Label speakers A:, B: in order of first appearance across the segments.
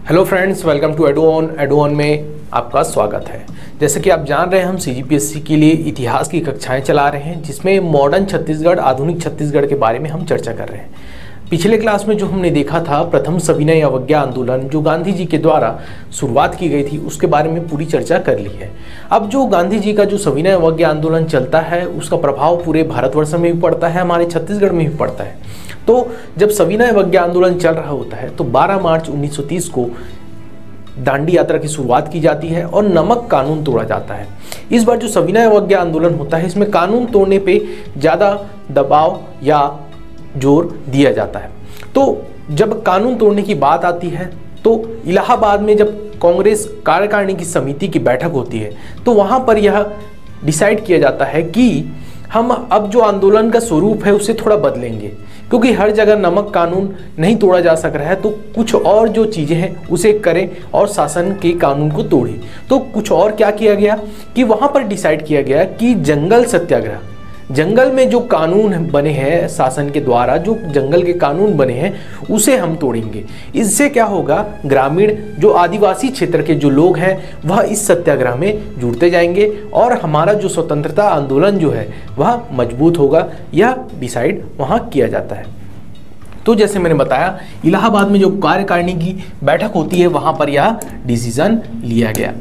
A: Hello friends, welcome to एडुऑन में आपका स्वागत है। जैसे कि आप जान रहे हैं, हम सीजीपीएससी के लिए इतिहास की कक्षाएं चला रहे हैं, जिसमें मॉडर्न छत्तीसगढ़, आधुनिक छत्तीसगढ़ के बारे में हम चर्चा कर रहे हैं। पिछले क्लास में जो हमने देखा था प्रथम सविनय अवज्ञा आंदोलन, जो गांधी जी के द्वारा शुरुआत की गई थी, उसके बारे में पूरी चर्चा कर ली है। अब जो गांधी जी का जो सविनय अवज्ञा आंदोलन चलता है, उसका प्रभाव पूरे भारतवर्ष में भी पड़ता है, हमारे छत्तीसगढ़ में भी पड़ता है। तो जब सविनय अवज्ञा आंदोलन चल रहा होता है तो 12 मार्च 1930 को दांडी यात्रा की शुरुआत की जाती है और नमक कानून तोड़ा जाता है। इस बार जो सविनय अवज्ञा आंदोलन होता है, इसमें कानून तोड़ने पे ज़्यादा दबाव या जोर दिया जाता है। तो जब कानून तोड़ने की बात आती है तो इलाहाबाद में जब कांग्रेस कार्यकारिणी की समिति की बैठक होती है, तो वहाँ पर यह डिसाइड किया जाता है कि हम अब जो आंदोलन का स्वरूप है उसे थोड़ा बदलेंगे, क्योंकि हर जगह नमक कानून नहीं तोड़ा जा सक रहा है, तो कुछ और जो चीज़ें हैं उसे करें और शासन के कानून को तोड़ें। तो कुछ और क्या किया गया कि वहाँ पर डिसाइड किया गया कि जंगल सत्याग्रह, जंगल में जो कानून बने हैं शासन के द्वारा, जो जंगल के कानून बने हैं उसे हम तोड़ेंगे। इससे क्या होगा, ग्रामीण जो आदिवासी क्षेत्र के जो लोग हैं वह इस सत्याग्रह में जुड़ते जाएंगे और हमारा जो स्वतंत्रता आंदोलन जो है वह मजबूत होगा। यह डिसाइड वहाँ किया जाता है। तो जैसे मैंने बताया, इलाहाबाद में जो कार्यकारिणी की बैठक होती है वहाँ पर यह डिसीजन लिया गया।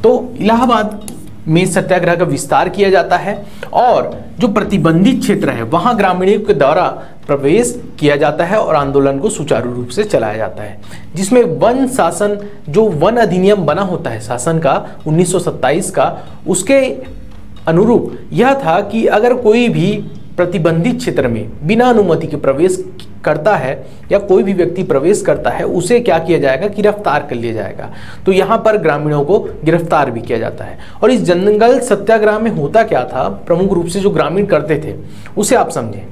A: तो इलाहाबाद में सत्याग्रह का विस्तार किया जाता है और जो प्रतिबंधित क्षेत्र है वहां ग्रामीणों के द्वारा प्रवेश किया जाता है और आंदोलन को सुचारू रूप से चलाया जाता है, जिसमें वन शासन, जो वन अधिनियम बना होता है शासन का 1927 का, उसके अनुरूप यह था कि अगर कोई भी प्रतिबंधित क्षेत्र में बिना अनुमति के प्रवेश करता है या कोई भी व्यक्ति प्रवेश करता है, उसे क्या किया जाएगा, गिरफ्तार कर लिया जाएगा। तो यहाँ पर ग्रामीणों को गिरफ्तार भी किया जाता है। और इस जंगल सत्याग्रह में होता क्या था, प्रमुख रूप से जो ग्रामीण करते थे उसे आप समझें।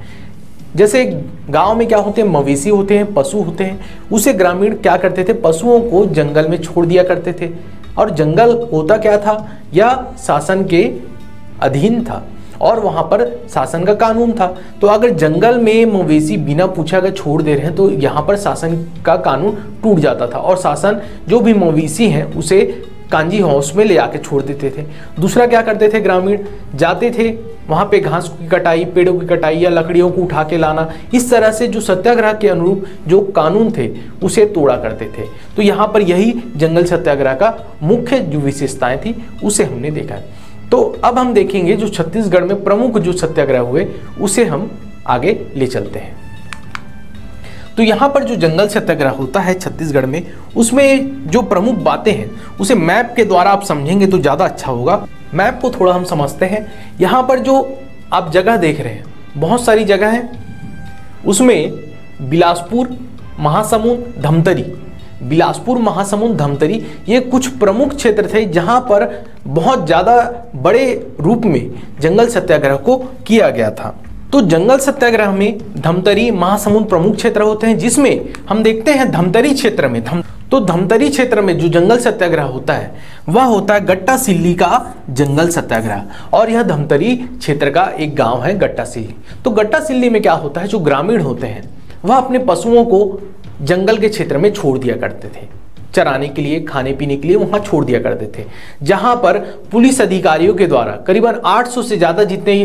A: जैसे गांव में क्या होते हैं, मवेशी होते हैं, पशु होते हैं, उसे ग्रामीण क्या करते थे, पशुओं को जंगल में छोड़ दिया करते थे। और जंगल होता क्या था, यह शासन के अधीन था और वहां पर शासन का कानून था। तो अगर जंगल में मवेशी बिना पूछे अगर छोड़ दे रहे हैं तो यहाँ पर शासन का कानून टूट जाता था और शासन जो भी मवेशी हैं उसे कांजी हाउस में ले आके छोड़ देते थे। दूसरा क्या करते थे, ग्रामीण जाते थे वहाँ पे घास की कटाई, पेड़ों की कटाई या लकड़ियों को उठा के लाना, इस तरह से जो सत्याग्रह के अनुरूप जो कानून थे उसे तोड़ा करते थे। तो यहाँ पर यही जंगल सत्याग्रह का मुख्य जो विशेषताएं थी उसे हमने देखा है। तो अब हम देखेंगे जो छत्तीसगढ़ में प्रमुख जो सत्याग्रह हुए उसे हम आगे ले चलते हैं। तो यहाँ पर जो जंगल सत्याग्रह होता है छत्तीसगढ़ में, उसमें जो प्रमुख बातें हैं उसे मैप के द्वारा आप समझेंगे तो ज़्यादा अच्छा होगा। मैप को थोड़ा हम समझते हैं। यहाँ पर जो आप जगह देख रहे हैं, बहुत सारी जगह है, उसमें बिलासपुर, महासमुंद, धमतरी, बिलासपुर, महासमुंद, धमतरी, ये कुछ प्रमुख क्षेत्र थे जहां पर बहुत ज़्यादा बड़े रूप में जंगल सत्याग्रह को किया गया था। तो जंगल सत्याग्रह में धमतरी, महासमुंद प्रमुख क्षेत्र होते हैं, जिसमें हम देखते हैं धमतरी क्षेत्र में तो धमतरी क्षेत्र में जो जंगल सत्याग्रह होता है वह होता है गट्टा सिल्ली का जंगल सत्याग्रह। और यह धमतरी क्षेत्र का एक गाँव है गट्टा सिल्ली। तो गट्टा सिल्ली में क्या होता है, जो ग्रामीण होते हैं वह अपने पशुओं को जंगल के क्षेत्र में छोड़ दिया करते थे, चराने के लिए, खाने पीने के लिए वहां छोड़ दिया करते थे, जहां पर पुलिस अधिकारियों के द्वारा करीबन 800 से ज़्यादा जितने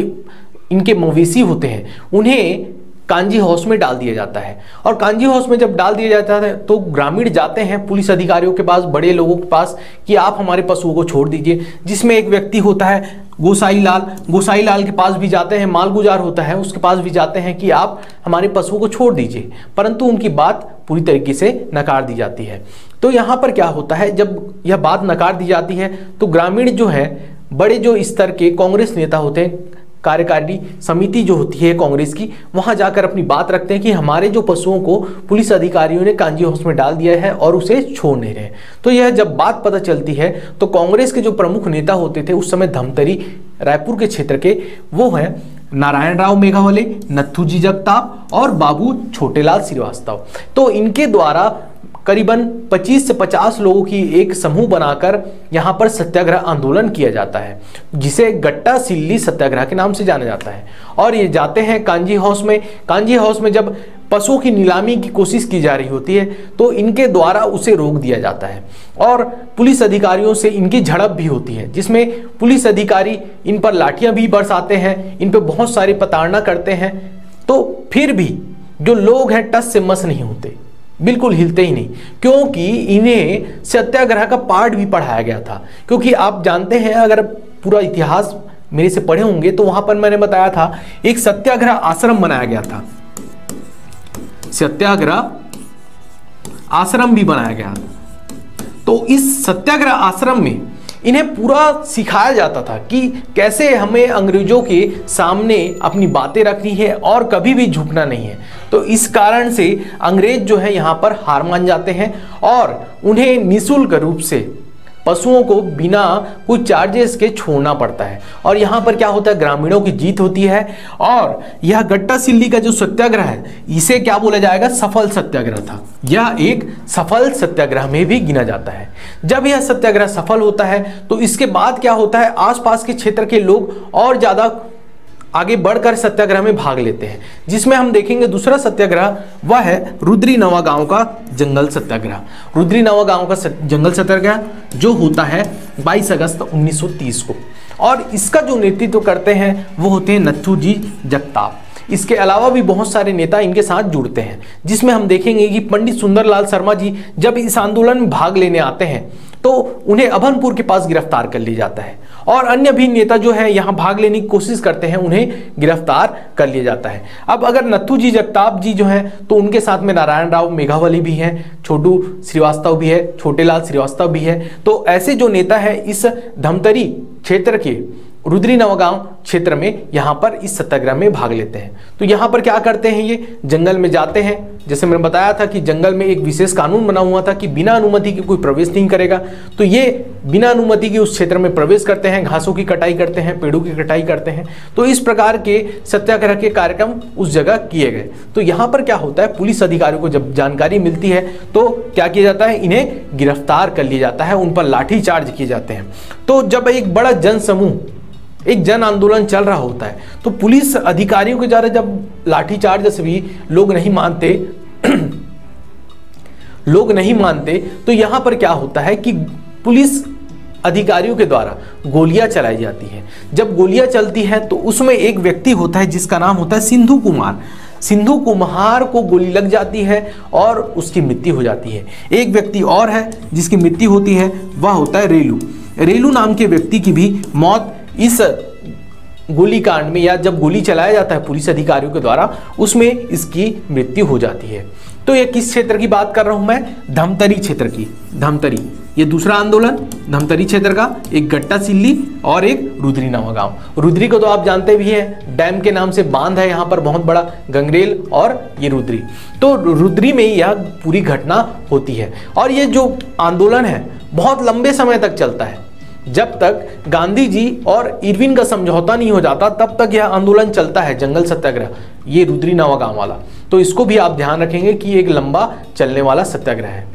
A: इनके मवेशी होते हैं उन्हें कांजी हाउस में डाल दिया जाता है। और कांजी हाउस में जब डाल दिया जाता है तो ग्रामीण जाते हैं पुलिस अधिकारियों के पास, बड़े लोगों के पास, कि आप हमारे पशुओं को छोड़ दीजिए। जिसमें एक व्यक्ति होता है गोसाई लाल के पास भी जाते हैं, मालगुजार होता है, उसके पास भी जाते हैं कि आप हमारे पशुओं को छोड़ दीजिए, परंतु उनकी बात पूरी तरीके से नकार दी जाती है। तो यहाँ पर क्या होता है, जब यह बात नकार दी जाती है तो ग्रामीण जो है, बड़े जो स्तर के कांग्रेस नेता होते हैं, कार्यकारिणी समिति जो होती है कांग्रेस की, वहां जाकर अपनी बात रखते हैं कि हमारे जो पशुओं को पुलिस अधिकारियों ने कांजी हाउस में डाल दिया है और उसे छोड़ नहीं रहे। तो यह जब बात पता चलती है तो कांग्रेस के जो प्रमुख नेता होते थे उस समय धमतरी, रायपुर के क्षेत्र के, वो है नारायण राव मेघावले, नथुजी जगताप और बाबू छोटेलाल श्रीवास्तव। तो इनके द्वारा करीबन 25 से 50 लोगों की एक समूह बनाकर यहाँ पर सत्याग्रह आंदोलन किया जाता है, जिसे गट्टा सिल्ली सत्याग्रह के नाम से जाना जाता है। और ये जाते हैं कांजी हाउस में। कांजी हाउस में जब पशुओं की नीलामी की कोशिश की जा रही होती है तो इनके द्वारा उसे रोक दिया जाता है और पुलिस अधिकारियों से इनकी झड़प भी होती है, जिसमें पुलिस अधिकारी इन पर लाठियां भी बरसाते हैं, इन पर बहुत सारी प्रताड़ना करते हैं। तो फिर भी जो लोग हैं टस से मस नहीं होते, बिल्कुल हिलते ही नहीं, क्योंकि इन्हें सत्याग्रह का पाठ भी पढ़ाया गया था। क्योंकि आप जानते हैं, अगर पूरा इतिहास मेरे से पढ़े होंगे तो वहां पर मैंने बताया था एक सत्याग्रह आश्रम बनाया गया था, सत्याग्रह आश्रम भी बनाया गया। तो इस सत्याग्रह आश्रम में इन्हें पूरा सिखाया जाता था कि कैसे हमें अंग्रेजों के सामने अपनी बातें रखनी है और कभी भी झुकना नहीं है। तो इस कारण से अंग्रेज जो है यहाँ पर हार मान जाते हैं और उन्हें निःशुल्क रूप से पशुओं को बिना कोई चार्जेस के छोड़ना पड़ता है। और यहाँ पर क्या होता है, ग्रामीणों की जीत होती है और यह गट्टा सिल्ली का जो सत्याग्रह है इसे क्या बोला जाएगा, सफल सत्याग्रह था। यह एक सफल सत्याग्रह में भी गिना जाता है। जब यह सत्याग्रह सफल होता है तो इसके बाद क्या होता है, आसपास के क्षेत्र के लोग और ज्यादा आगे बढ़कर सत्याग्रह में भाग लेते हैं, जिसमें हम देखेंगे दूसरा सत्याग्रह वह है रुद्री नवा गांव का जंगल सत्याग्रह। रुद्री नवा गांव का जंगल सत्याग्रह जो होता है 22 अगस्त 1930 को, और इसका जो नेतृत्व करते हैं वो होते हैं नथुजी जगताप। इसके अलावा भी बहुत सारे नेता इनके साथ जुड़ते हैं, जिसमें हम देखेंगे कि पंडित सुंदरलाल शर्मा जी जब इस आंदोलन में भाग लेने आते हैं तो उन्हें अभनपुर के पास गिरफ्तार कर लिया जाता है और अन्य भी नेता जो है यहाँ भाग लेने की कोशिश करते हैं, उन्हें गिरफ्तार कर लिया जाता है। अब अगर नथुजी जगताप जी जो हैं तो उनके साथ में नारायण राव मेघावली भी हैं, छोटू श्रीवास्तव भी है, छोटेलाल श्रीवास्तव भी है। तो ऐसे जो नेता है इस धमतरी क्षेत्र के रुद्री नवगांव क्षेत्र में यहाँ पर इस सत्याग्रह में भाग लेते हैं। तो यहाँ पर क्या करते हैं, ये जंगल में जाते हैं। जैसे मैंने बताया था कि जंगल में एक विशेष कानून बना हुआ था कि बिना अनुमति के कोई प्रवेश नहीं करेगा। तो ये बिना अनुमति के उस क्षेत्र में प्रवेश करते हैं, घासों की कटाई करते हैं, पेड़ों की कटाई करते हैं। तो इस प्रकार के सत्याग्रह के कार्यक्रम उस जगह किए गए। तो यहाँ पर क्या होता है, पुलिस अधिकारियों को जब जानकारी मिलती है तो क्या किया जाता है, इन्हें गिरफ्तार कर लिया जाता है, उन पर लाठी चार्ज किए जाते हैं। तो जब एक बड़ा जन समूह, एक जन आंदोलन चल रहा होता है तो पुलिस अधिकारियों के द्वारा जब लाठीचार्ज से भी लोग नहीं मानते तो यहां पर क्या होता है कि पुलिस अधिकारियों के द्वारा गोलियां चलाई जाती हैं। जब गोलियां चलती हैं तो उसमें एक व्यक्ति होता है जिसका नाम होता है सिंधु कुमार। सिंधु कुमार को गोली लग जाती है और उसकी मृत्यु हो जाती है। एक व्यक्ति और है जिसकी मृत्यु होती है, वह होता है रेलू। रेलू नाम के व्यक्ति की भी मौत इस गोलीकांड में, या जब गोली चलाया जाता है पुलिस अधिकारियों के द्वारा, उसमें इसकी मृत्यु हो जाती है। तो ये किस क्षेत्र की बात कर रहा हूं मैं, धमतरी क्षेत्र की। धमतरी, ये दूसरा आंदोलन धमतरी क्षेत्र का, एक गट्टा सिल्ली और एक रुद्री नवा गांव। रुद्री को तो आप जानते भी हैं, डैम के नाम से बांध है यहाँ पर बहुत बड़ा, गंगरेल और ये रुद्री। तो रुद्री में यह पूरी घटना होती है और ये जो आंदोलन है बहुत लंबे समय तक चलता है। जब तक गांधी जी और इरविन का समझौता नहीं हो जाता तब तक यह आंदोलन चलता है, जंगल सत्याग्रह, ये रुद्री नवा गांव वाला। तो इसको भी आप ध्यान रखेंगे कि एक लंबा चलने वाला सत्याग्रह है।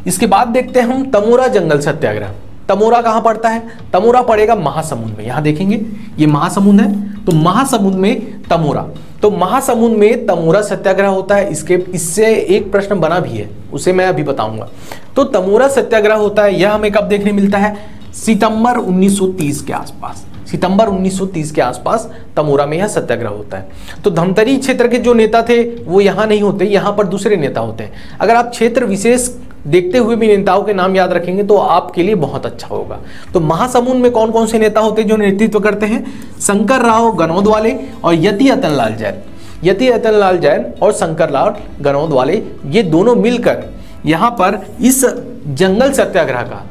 A: इसके बाद देखते हैं हम तमोरा जंगल सत्याग्रह। तमोरा कहां पड़ता है, तमोरा पड़ेगा महासमुंद में। यहां देखेंगे ये महासमुंद है, तो महासमुंद में तमोरा, तो महासमुंद में तमोरा सत्याग्रह होता है। इससे एक प्रश्न बना भी है, उसे मैं अभी बताऊंगा। तो तमोरा सत्याग्रह होता है, यह हमें कब देखने मिलता है, सितंबर 1930 के आसपास। सितंबर 1930 के आसपास तमोरा में यह सत्याग्रह होता है। तो धमतरी क्षेत्र के जो नेता थे वो यहाँ नहीं होते, यहाँ पर दूसरे नेता होते हैं। अगर आप क्षेत्र विशेष देखते हुए भी नेताओं के नाम याद रखेंगे तो आपके लिए बहुत अच्छा होगा। तो महासमुंद में कौन कौन से नेता होते हैं जो नेतृत्व करते हैं, शंकर राव गनौद वाले और यति अतनलाल जैन। यति अतनलाल जैन और शंकर राव गनौद वाले, ये दोनों मिलकर यहाँ पर इस जंगल सत्याग्रह का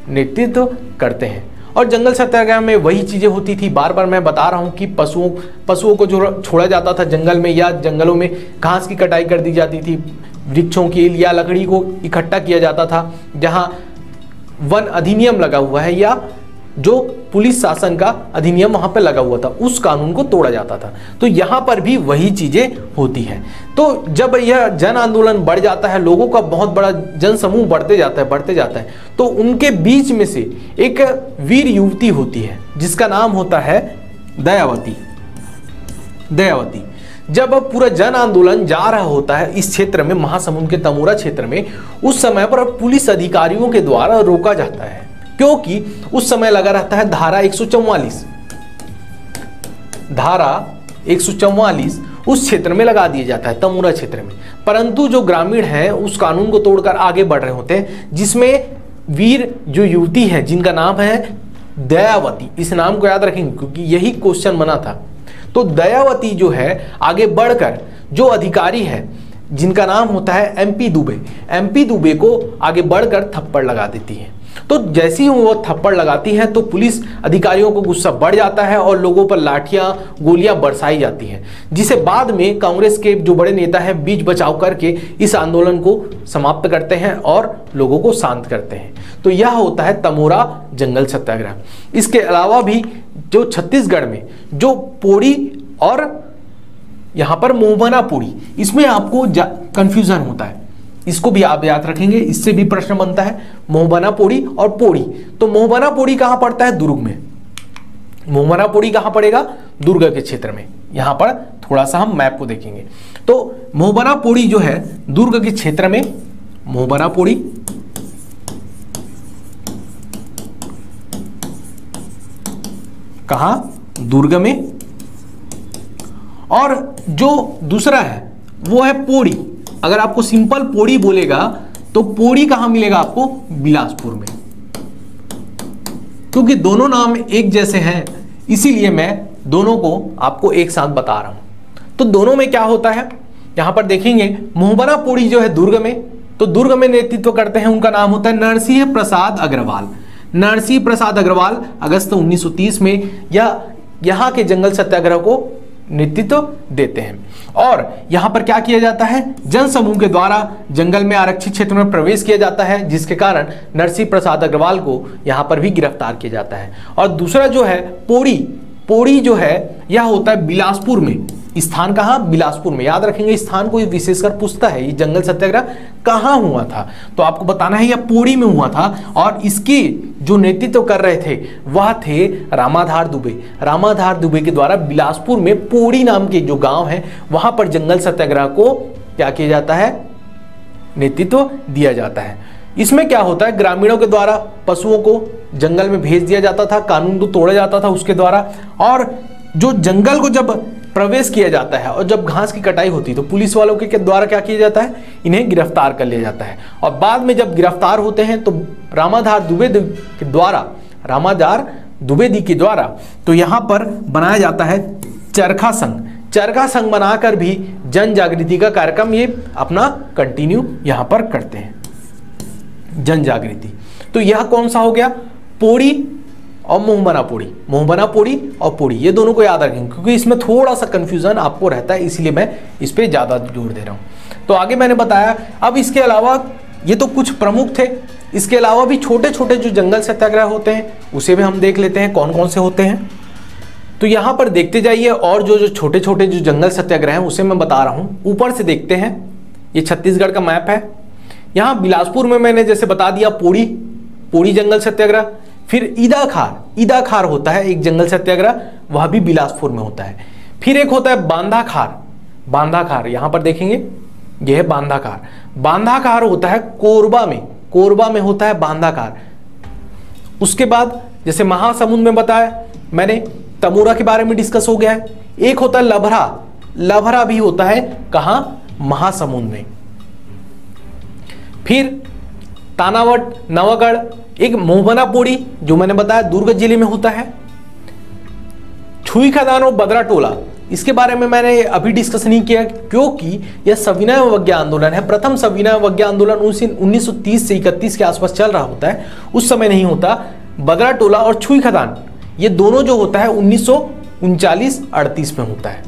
A: नेतृत्व करते हैं। और जंगल सत्याग्रह में वही चीजें होती थी, बार बार मैं बता रहा हूँ कि पशुओं को जो छोड़ा जाता था जंगल में, या जंगलों में घास की कटाई कर दी जाती थी, वृक्षों की या लकड़ी को इकट्ठा किया जाता था। जहाँ वन अधिनियम लगा हुआ है या जो पुलिस शासन का अधिनियम वहां पर लगा हुआ था, उस कानून को तोड़ा जाता था। तो यहां पर भी वही चीजें होती हैं। तो जब यह जन आंदोलन बढ़ जाता है, लोगों का बहुत बड़ा जन समूह बढ़ते जाता है, तो उनके बीच में से एक वीर युवती होती है जिसका नाम होता है दयावती। जब पूरा जन आंदोलन जा रहा होता है इस क्षेत्र में, महासमुंद के तमोरा क्षेत्र में, उस समय पर पुलिस अधिकारियों के द्वारा रोका जाता है, क्योंकि उस समय लगा रहता है धारा 144 उस क्षेत्र में लगा दिया जाता है, तमोरा क्षेत्र में। परंतु जो ग्रामीण हैं उस कानून को तोड़कर आगे बढ़ रहे होते हैं, जिसमें वीर जो युवती है जिनका नाम है दयावती, इस नाम को याद रखेंगे क्योंकि यही क्वेश्चन बना था। तो दयावती जो है आगे बढ़कर जो अधिकारी है जिनका नाम होता है एमपी दुबे को आगे बढ़कर थप्पड़ लगा देती है। तो जैसे ही वो थप्पड़ लगाती है तो पुलिस अधिकारियों को गुस्सा बढ़ जाता है और लोगों पर लाठियां गोलियां बरसाई जाती हैं, जिसे बाद में कांग्रेस के जो बड़े नेता हैं बीच बचाव करके इस आंदोलन को समाप्त करते हैं और लोगों को शांत करते हैं। तो यह होता है तमोरा जंगल सत्याग्रह। इसके अलावा भी जो छत्तीसगढ़ में जो पोड़ी और यहां पर मोहबना पोड़ी, इसमें आपको कंफ्यूजन होता है, इसको भी आप याद रखेंगे, इससे भी प्रश्न बनता है। मोहबना पोड़ी और पोड़ी, तो मोहबना पोड़ी कहां पड़ता है? दुर्ग में। मोहबना पोड़ी कहां पड़ेगा? दुर्ग के क्षेत्र में। यहां पर थोड़ा सा हम मैप को देखेंगे तो मोहबना पोड़ी जो है दुर्ग के क्षेत्र में, मोहबना पोड़ी कहां? दुर्ग में। और जो दूसरा है वो है पोड़ी। अगर आपको सिंपल पोड़ी बोलेगा तो पोड़ी कहां मिलेगा आपको? बिलासपुर में। क्योंकि दोनों नाम एक जैसे हैं इसीलिए मैं दोनों को आपको एक साथ बता रहा हूं। तो दोनों में क्या होता है यहां पर देखेंगे, मोहबना पोड़ी जो है दुर्ग में, तो दुर्ग में नेतृत्व करते हैं, उनका नाम होता है नरसिंह प्रसाद अग्रवाल। नरसिंह प्रसाद अग्रवाल अगस्त 1930 में यहां के जंगल सत्याग्रह को नेतृत्व देते हैं। और यहां पर क्या किया जाता है? जन समूह के द्वारा जंगल में आरक्षित क्षेत्र में प्रवेश किया जाता है, जिसके कारण नरसिंह प्रसाद अग्रवाल को यहां पर भी गिरफ्तार किया जाता है। और दूसरा जो है पोड़ी जो है यह होता है बिलासपुर में। स्थान कहां? बिलासपुर में। याद रखेंगे, स्थान को विशेषकर पूछता है ये जंगल सत्याग्रह कहां हुआ था, तो आपको बताना है यह पोड़ी में हुआ था। और इसकी जो नेतृत्व कर रहे थे वह थे रामाधार दुबे के द्वारा बिलासपुर में पोड़ी नाम के जो गांव है वहां पर जंगल सत्याग्रह को क्या किया जाता है? नेतृत्व दिया जाता है। इसमें क्या होता है? ग्रामीणों के द्वारा पशुओं को जंगल में भेज दिया जाता था, कानून को तोड़ा जाता था उसके द्वारा। और जो जंगल को जब प्रवेश किया जाता है और जब घास की कटाई होती है तो पुलिस वालों के द्वारा क्या किया जाता है? इन्हें गिरफ्तार कर लिया जाता है। और बाद में जब गिरफ्तार होते हैं तो रामाधार द्विवेदी के द्वारा तो यहां पर बनाया जाता है चरखा संघ बनाकर भी जन जागृति का कार्यक्रम ये अपना कंटिन्यू यहां पर करते हैं, जन जागृति। तो यह कौन सा हो गया? पोड़ी और मोहबना पोड़ी और पोड़ी, ये दोनों को याद रखेंगे क्योंकि इसमें थोड़ा सा कंफ्यूजन आपको रहता है, इसीलिए मैं इस पे ज्यादा जोर दे रहा हूं। तो आगे मैंने बताया, अब इसके अलावा ये तो कुछ प्रमुख थे, इसके अलावा भी छोटे छोटे जो जंगल सत्याग्रह होते हैं उसे भी हम देख लेते हैं कौन कौन से होते हैं। तो यहां पर देखते जाइए, और जो छोटे छोटे जो जंगल सत्याग्रह हैं उसे मैं बता रहा हूं। ऊपर से देखते हैं, ये छत्तीसगढ़ का मैप है। यहां बिलासपुर में मैंने जैसे बता दिया पोड़ी जंगल सत्याग्रह। फिर ईदा खार होता है एक जंगल सत्याग्रह, वह भी बिलासपुर में होता है। फिर एक होता है बांधा खार, यहां पर देखेंगे यह है बांधा खार होता है कोरबा में होता है बांधा खार। उसके बाद जैसे महासमुंद में बताया मैंने, तमोरा के बारे में डिस्कस हो गया है। एक होता है लभरा भी होता है कहां? महासमुंद में। फिर तानावट नवागढ़, एक मोहबना पोड़ी जो मैंने बताया दुर्ग जिले में होता है। छुई खदान और बदरा टोला, इसके बारे में मैंने अभी डिस्कस नहीं किया क्योंकि यह सविनय अवज्ञा आंदोलन है। प्रथम सविनय अवज्ञा आंदोलन 1930 से 31 के आसपास चल रहा होता है, उस समय नहीं होता। बदरा टोला और छुई खदान ये दोनों जो होता है 1939-38 में होता है।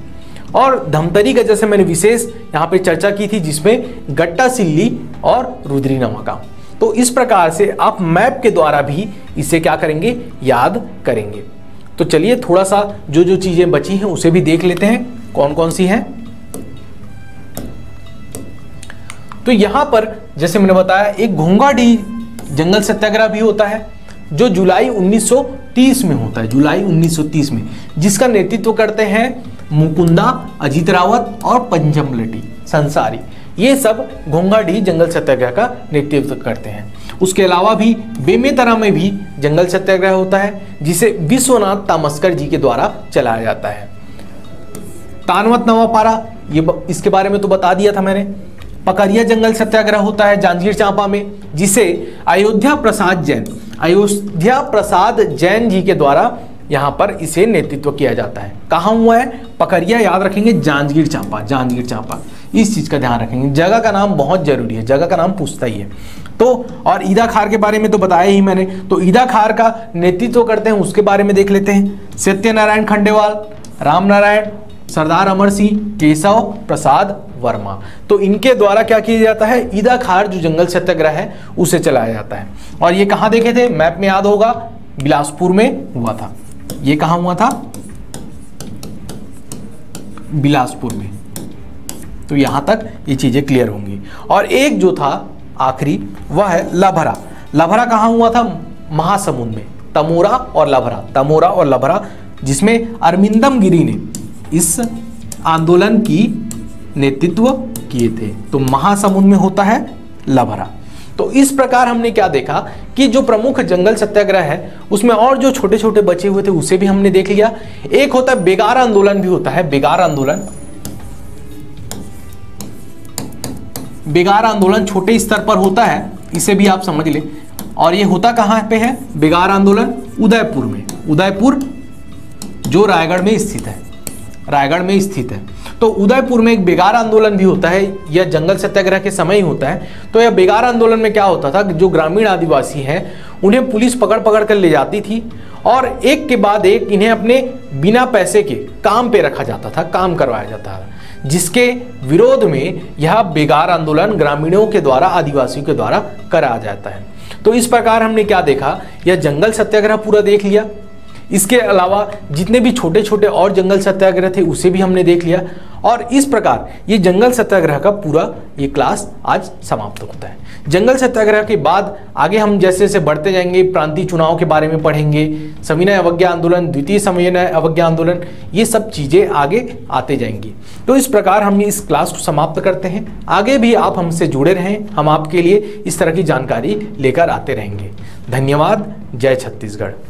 A: और धमतरी का जैसे मैंने विशेष यहाँ पे चर्चा की थी, जिसमें गट्टा सिल्ली और रुद्रीनामा का। तो इस प्रकार से आप मैप के द्वारा भी इसे क्या करेंगे, याद करेंगे। तो चलिए थोड़ा सा जो जो चीजें बची हैं उसे भी देख लेते हैं, कौन कौन सी हैं। तो यहां पर जैसे मैंने बताया एक घोंघाडीह जंगल सत्याग्रह भी होता है जो जुलाई 1930 में होता है, जुलाई 1930 में, जिसका नेतृत्व करते हैं मुकुंदा, अजीत रावत और पंचमलटी संसारी। ये सब घोंघाडीह जंगल सत्याग्रह का नेतृत्व करते हैं। उसके अलावा भी बेमेतरा में भी जंगल सत्याग्रह होता है जिसे विश्वनाथ तामस्कर जी के द्वारा चलाया जाता है। तानवत नवापारा, ये इसके बारे में तो बता दिया था मैंने। पकरिया जंगल सत्याग्रह होता है जांजगीर चांपा में, जिसे अयोध्या प्रसाद जैन जी के द्वारा यहाँ पर इसे नेतृत्व किया जाता है। कहाँ हुआ है? पकरिया, याद रखेंगे, जांजगीर चांपा, जांजगीर चांपा, इस चीज का ध्यान रखेंगे। जगह का नाम बहुत जरूरी है, जगह का नाम पूछता ही है। तो और ईदा खार के बारे में तो बताया ही मैंने। तो ईदा खार का नेतृत्व करते हैं, उसके बारे में देख लेते हैं। सत्यनारायण खंडेवाल, राम नारायण, सरदार अमर सिंह, केशव प्रसाद वर्मा। तो इनके द्वारा क्या किया जाता है, ईदा खार जो जंगल सत्याग्रह है उसे चलाया जाता है। और ये कहाँ देखे थे, मैप में याद होगा, बिलासपुर में हुआ था। ये कहाँ हुआ था, बिलासपुर में। तो यहां तक ये चीजें क्लियर होंगी। और एक जो था आखिरी, वह है लभरा। लभरा कहाँ हुआ था, महासमुंद में। तमोरा और लभरा, तमोरा और लभरा, जिसमें अरविंदम गिरी ने इस आंदोलन की नेतृत्व किए थे। तो महासमुंद में होता है लभरा। तो इस प्रकार हमने क्या देखा कि जो प्रमुख जंगल सत्याग्रह है उसमें और जो छोटे छोटे बचे हुए थे उसे भी हमने देख लिया। एक होता है बेगार आंदोलन भी होता है, बेगार आंदोलन। बेगार आंदोलन छोटे स्तर पर होता है, इसे भी आप समझ ले। और ये होता कहाँ पे है बेगार आंदोलन, उदयपुर में। उदयपुर जो रायगढ़ में स्थित है, रायगढ़ में स्थित है। तो उदयपुर में एक बेगार आंदोलन भी होता है, यह जंगल सत्याग्रह के समय ही होता है। तो यह बेगार आंदोलन में क्या होता था, जो ग्रामीण आदिवासी हैं उन्हें पुलिस पकड़ पकड़ कर ले जाती थी और एक के बाद एक इन्हें अपने बिना पैसे के काम पे रखा जाता था, काम करवाया जाता था, जिसके विरोध में यह बेगार आंदोलन ग्रामीणों के द्वारा, आदिवासियों के द्वारा कराया जाता है। तो इस प्रकार हमने क्या देखा, यह जंगल सत्याग्रह पूरा देख लिया। इसके अलावा जितने भी छोटे छोटे और जंगल सत्याग्रह थे उसे भी हमने देख लिया। और इस प्रकार ये जंगल सत्याग्रह का पूरा ये क्लास आज समाप्त होता है। जंगल सत्याग्रह के बाद आगे हम जैसे जैसे बढ़ते जाएंगे, प्रांतीय चुनाव के बारे में पढ़ेंगे, सविनय अवज्ञा आंदोलन, द्वितीय सविनय अवज्ञा आंदोलन, ये सब चीजें आगे आते जाएंगी। तो इस प्रकार हम इस क्लास को समाप्त करते हैं। आगे भी आप हमसे जुड़े रहें, हम आपके लिए इस तरह की जानकारी लेकर आते रहेंगे। धन्यवाद। जय छत्तीसगढ़।